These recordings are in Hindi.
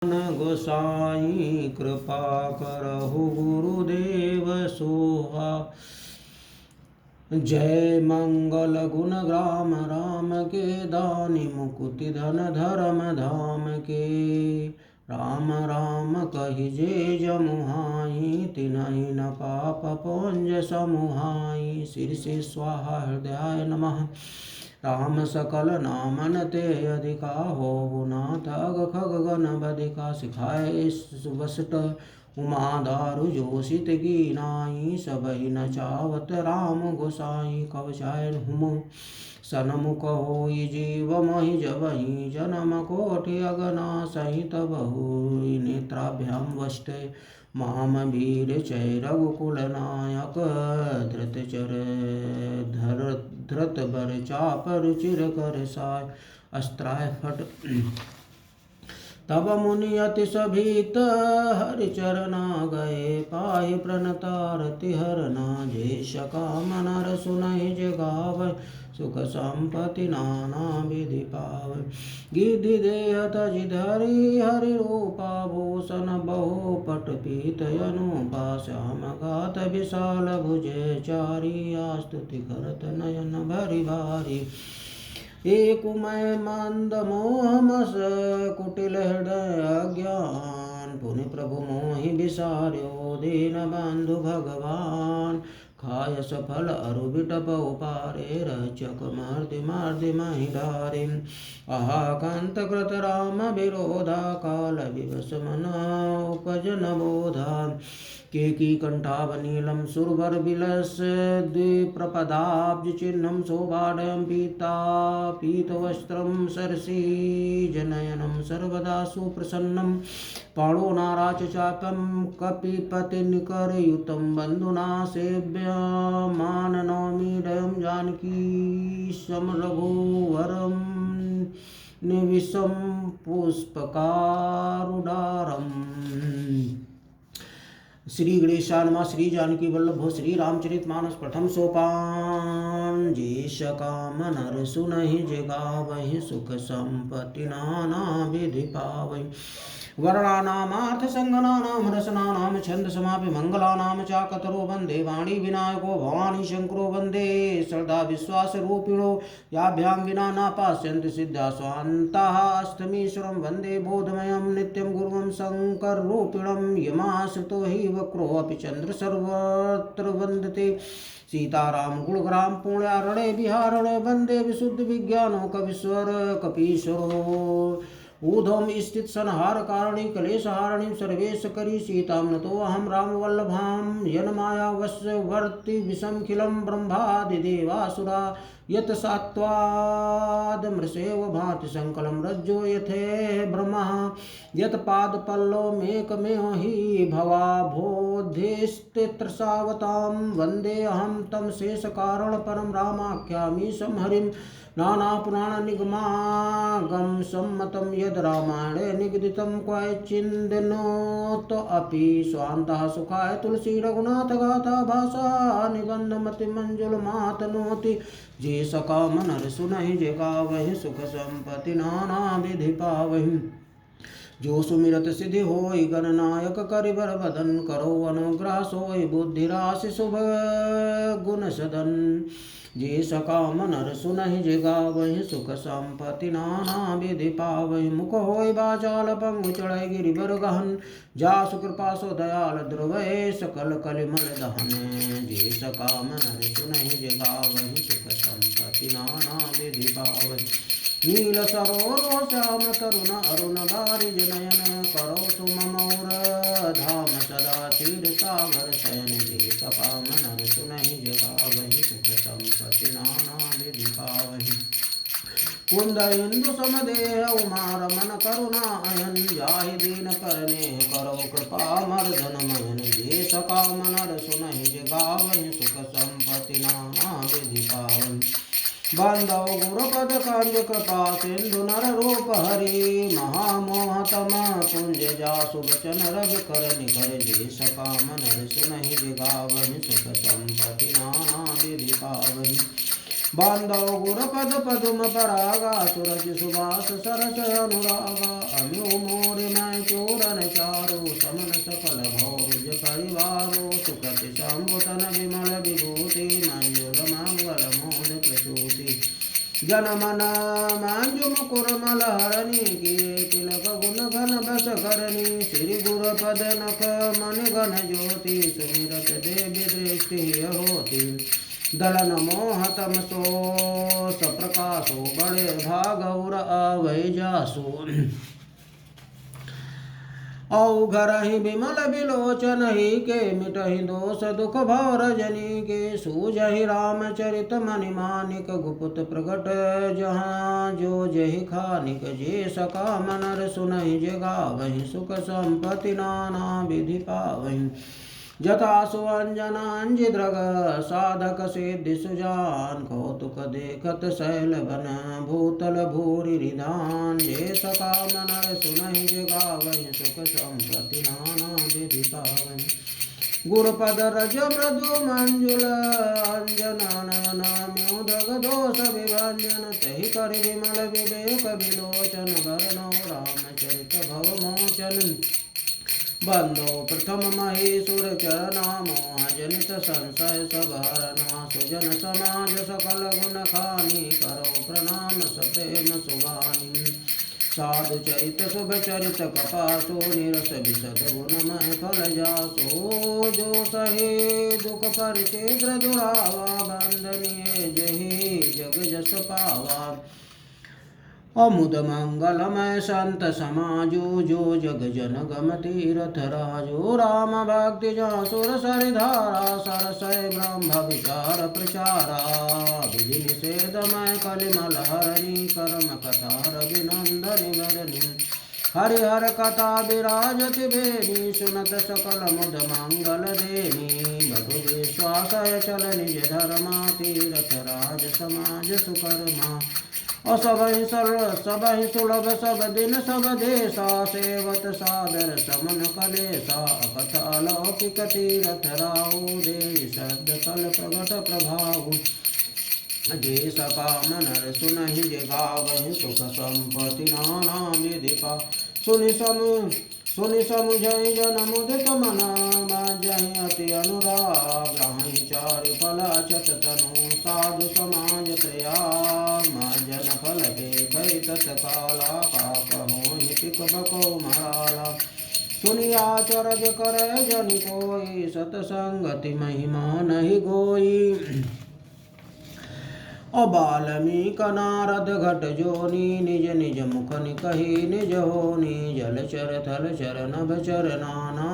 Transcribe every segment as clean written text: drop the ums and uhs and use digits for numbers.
गोसाई कृपा करहु गुरुदेव सोहा। जय मंगल गुण ग्राम राम के दानी मुकुति धन धर्म धाम के। राम राम कहि जे जमुहाई तिन्हि न पाप पुंज समुहाई। शीर्षे स्वाहा हृदयाय नमः। राम सकल नामन ते अधिका होवु नाथ अग खग गण बधिका। सिखाए वसट उमा दारु जोशित कीनाई। सबहि न चावत राम गोसाई कवचाय हुम सनमुख होई जीव महि जबहि। जन्म कोटि अगना सहित बहु नेत्राभ्याम वष्टे माम वीर चय रघुकुल नायक। धृत बर चाप रुचिर कर साय अस्त्राय फट। तब मुनि अति सभीत हरिचरना गए पाहि प्रणतारति हरना। जे सकाम नर सुनहि जे गावै सुख संपत्ति नाना विधि पावै। गिद्धि देह तजि धरि हरि रूपा भूषण बहु पट पीत अनुपा। श्याम गात विशाल भुजे चारी आस्तुति करत नयन भरि भारी। एक मय मंद मोह मस कुटिल हृदय अज्ञान। पुनि प्रभु मोहि विसार्यो दीन बंधु भगवान। खाय सफल अरु बिटप उपारे रचक मर्दि महि डारे। अहाकंत कृत राम विरोधा काल विवश मन उपजन बोधा। केकी कंठावनीलम सुरवर विलस द्विप्रपदाब्ज चिह्नं शोभाढ्यं पीता पीतवस्त्रं सरसी जनयनं सर्वदा सुप्रसन्नं। पाणो नाराच चापं कपिपतिनिकरयुतं बन्धुना सेव्यमान नौमि दयं जानकी समरघुवरं निविशं पुष्पकारुडारम्। श्री गणेशाय नमः। श्री जानकी वल्लभ श्री रामचरित मानस प्रथम सोपान। जेस काम नर सुनहि जे गावहि सुख संपत्ति नाना विधि पावहि। वर्णानामार्थ संगनानाम रसनानाम छंद समापि मंगलानाम चाकतरो वंदे। वाणी विनायको भवानी शंकरो वंदे। श्रद्धा विश्वास रूपिणो याभ्यां विना न पास्यन्ति सिद्धा स्वान्ताः। अष्टमीश्वरं वंदे बोधमयं नित्यं गुरुं शंकर रूपिणं। यमाश्रितो हि वक्रोऽपि चंद्र सर्वत्र वंदते। सीताराम गुणग्राम पुण्यारणे विहारणे वंदे। विशुद्ध विज्ञानो कवीश्वर कपीश्वरो। ऊर्ध्वं स्थित संहार कारिणी क्लेशहारिणीं सर्वेश करी। सीतां नतो अहं रामवल्लभां यन्माया वशवर्ति विषमखिलं ब्रह्मादिदेवासुरा। यत् सात्वादमृषेव भाति संकलं रज्जो यथे ब्रह्मः। यत् पादपल्लवमेकमेव हि भवा बोधिस्तित्रसावतां। वन्दे अहं तं शेषकारण परं रामाख्यामीशं हरिं। नाना पुराण निगमागम सम्मतं यद् रामायणे निगदितं क्वचिन्दिनोत अपि। स्वान्तः सुखाय तुलसी रघुनाथ गाथा भाषा निबंधमति मंजुल मातनोति। जे सकाम नर सुनहि जे गावहि सुख संपत्ति नाना विधि पावहि। जो सुमिरत सिद्धि होय गणनायक करिबर बदन। करो अनुग्रह सोय बुद्धि राशि शुभ गुण सदन। जे सकाम नर सुनहि जे गावहि सुख संपत्ति नाना विधि पावहि। मुख होय बाचाल पंगु चढ़ै गिरिवर गहन। जासु कृपा सो दयाल ध्रुवै सकल कलिमल दहन। जे सकाम नर सुनहि जे गावहि सुख संपत्ति नाना विधि पावहि। नील सरोवर श्याम तरुण अरुण बारिज नयन। करो सुममौर धाम सदा क्षीर सागर शयन। जे सकाम नर सुनहि जे गावहि सुख संपत्ति नाना विधि पावहि। कुंद इंदु समदेह उमा रमन करुणा अयन। जाहि दीन परने करो कृपा मर्दन मयन। जे सकाम नर सुनहि जे गावहि सुख संपत्ति नाना विधि पावहि। बांधव गुरुपद कंज कृपा सिंधु नर रूप हरि। महामोहतम पुंज जासु बचन रवि कर निकर। जे सकाम नर सुनहि जे गावहि सुख संपत्ति नाना विधि पावहि। बांधव गुरपद पदुम परागा सुरज सुबास सरस अनुरागा अम्यो मोर मैं चूरन चारो समन सकल भौज परिवारो सुकृति शंभुतन विमल विभूति मंजुल मंगल मोद प्रसूति जनमन मंजु मुकुर मलहरणी किए तिलक गुण घन बस करणी श्री गुरपद नख मन घन ज्योति सुमिरत देवी दृष्टि होती दलन मोह तमसो सप्रकाशो बड़े भागौर अवै जासो औघरहि विमल विलोचन ही के मिटहि दोष दुख भव रजनी के सूझहि रामचरित मणि मानिक गुप्त प्रगट जहाँ जो जहि खानिक जे सका मनर सुनहि जे गावहि सुख संपत्ति नाना विधि पावहि जथा सुअंजनांजि द्रग साधक सिद्धि सुजान कौतुक देखत शैल बन भूतल भूरि निधान जे सका मनर सुनहि जे गावहि सुख संपत्ति नाना विधि पावहि गुरुपद रज मृदु मंजुल अंजन नयनाम्योदग दोष विभंजन तहि कर विमल विवेक विलोचन वरणो रामचरित भव मोचन बंदो प्रथम महेशुर चरणा मोह जनित संशय सब हरणा सुजन समाज सकल गुण खानी करो प्रणाम सप्रेम सुभानी साधु चरित शुभ चरित कपासो निरस विशद गुणमय फल जासो जो सहे दुख परिचेद्र दुरावा बंदनीय जहि जग जस पावा अमुद मंगलमय संत समाजो जो जग जन गम तीरथ राजो राम भक्ति सुर सरिधारा सरसय ब्रह्म विचार प्रचारा विधि निषेधमय कलिमल हरणी कर्म कथा रविनंदनि वरणी हरिहर कथा विराजति बेनी सुनत सकल मुद मंगल देनी बधु विश्वासय चल निज धर्मा तीरथ राज समाज सुकर्मा असभहि सबहि सुलभ सब दिन सब देशा सेवत सादर समन कलेसा कथ अलौकिक तीरथ राहु दे शब्द कल प्रगट प्रभाव जे सका मनर सुनहि जे गावहि सुख संपत्ति नाना विधि पा सुनि समुझहि जन मुदित मना माजहि अति अनुराग ग्रहहि चारि फल अचत तनु साधु समाज प्रयाग माजन फल देखै तत्काला का कहोहि टिक बको मराला सुनि आचरज करे जनि कोई सतसंगति महिमा नहीं गोई अबाल्मीक नारद घट जोनी निज निज मुख निकहि निज होनी जलचर थलचर नभचर नाना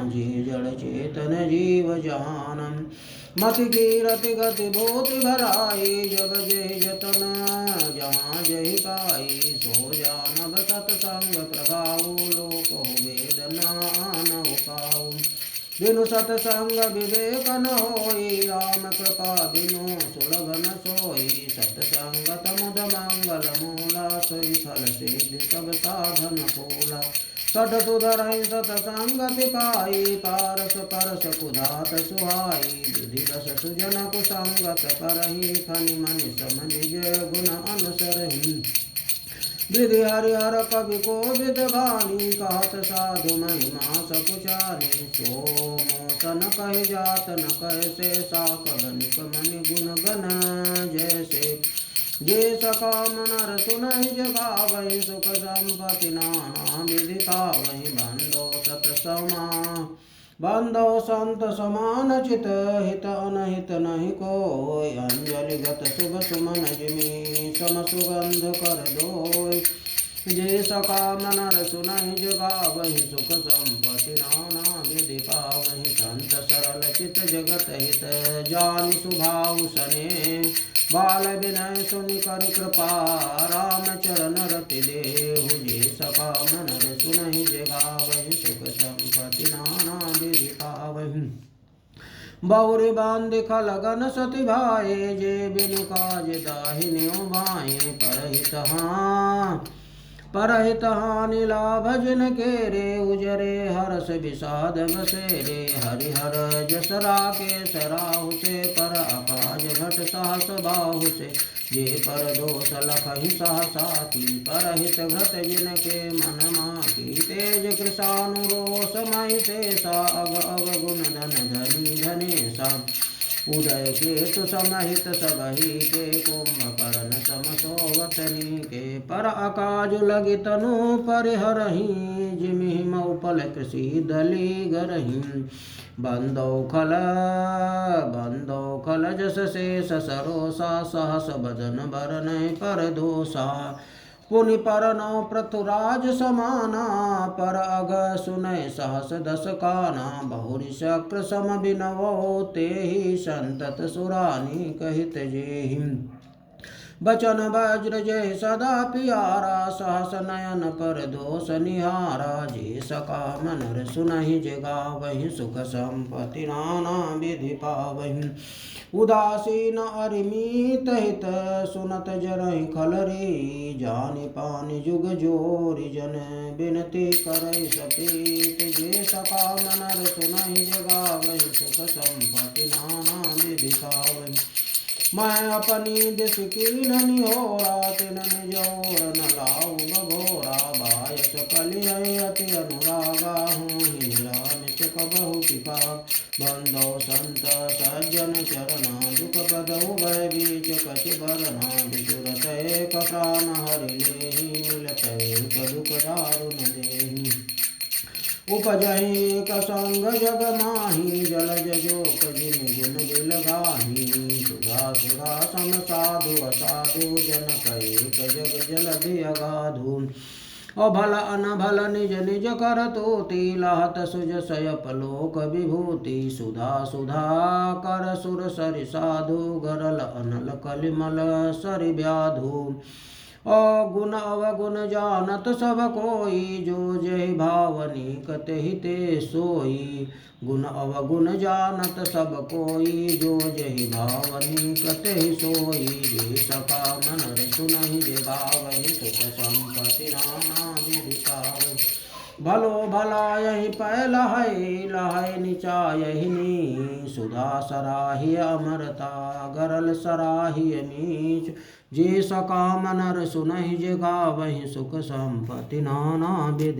जी जड़ चेतन जीव जानम मति कीरति गति भूति भराई जग जहि जतन जहाँ जहि पाई सो जानब सतसंग प्रभाऊ लोक वेदना न उपाऊ बिनु सतसंग विवेक न होई राम कृपा बिनु सुलभ न सोई सतसंगत मुद मंगल मूला सोई फल सिद्धि सब साधन फूला सठ सुधरहि सतसंगति पाई पारस परस कुधात सुहाई विधि रस सुजन कुसंगत परहि खनि मनि सम निज गुण अनुसरहि विधि हरिहर कवि को विद्वानी कहत साधु महिमा सकुचारी सो मोसन कह जात न कह से साकनिक मनि गुण गण जैसे जे सका मनर सुनहि जगावहि सुख संपत्ति नाना विधि पावहि बंदो संत समान चित हित अनहित नहीं कोय अंजलि गत शुभ सुमन जिमि सम सुगंध कर दोय जे सका मनर सुनहि जगावहि सुख संपत्ति नाना विधि पावहि संत सरल चित जगत हित जानि सुभाव सने बाल विनय सुनि कर कृपा राम चरण रति देहु जे सका मनर सुनहि जगावहि सुख संपत्ति नाना विधि पावहि बहुरी बांध खलगन सति भाए जे बिनु काज दाहिन्यो भाए परहित हाँ परहित हानि लाभ जिन के रे उजरे हर्ष विषाद बसेरे हरिहर जस राकेश राहु से पर अकाज घट साहस बाहु से जे पर दोष लखहि सहसाती परहित घट जिन के मन माकी तेज कृशानुरोष महि से सा अग अग गुण धन धनी धने सा उदय केतु समहित सबहि के कुंभकर्ण समसोवतनी के पर अकाज लगी तनु परिहरहि जिमिहि मऊपल कृषि दली गरहि बंदौ खल जस शेष सरोसा सहस बदन बरन पर दोषा पुनि पर नौ पृथुराज समाना पर अग सुनय सहस दस काना बहुरी शक्र सम बिनवो तेहि संतत सुरानी कहित जेहि बचन वज्र जय सदा प्यारा सहस नयन पर दोष निहारा जे सका मनर सुनहि जगावहि सुख संपत्ति नाना विधि पावहि उदासीन अरिमीत हित सुनत जरहि खलरी जानि पानि जुग जोरि जन बिनती करहि सपीत जे सका मनर सुनहि जगावहि सुख संपत्ति नाना विधि पावहि मैं अपनी दिश कीन निहोरा तिन निजोर न लाऊ बघोरा बायस कलिय अति अनुरागा हूँ निरामिष कबहु पिपा बंदो संत सज्जन चरणा दुख पदौ गए बीच कछ बरना विचुरत एक प्राण हरि लेहि मिलत एक दुख दारुण देहि उपजहि कसंग जग माहि जलज जोक जिन गुण बिलगाहि सुधा सुधा सम साधु असाधु जनक एक जग जलधि अगाधु अभल अनभल निज निज कर तोति लहत सुजसय पलोक विभूति सुधा सुधा कर सुर सरि साधु गरल अनल कलिमल सरि व्याधु अगुण अवगुण जानत सब कोई जो जय भावनी कतहि ते सोई गुण अवगुण जानत सब कोई जो जय भावनी कतहि सोई जे सका मनर सुनहि जे गावहि सुख संपत्ति नाना विधि पावहि भलो भला यही पै लहै निचायहि नी सुधा सराहि अमरता गरल सराहि नीच जे सका मनर सुनहि जे गावहि सुख संपत्ति नाना विधि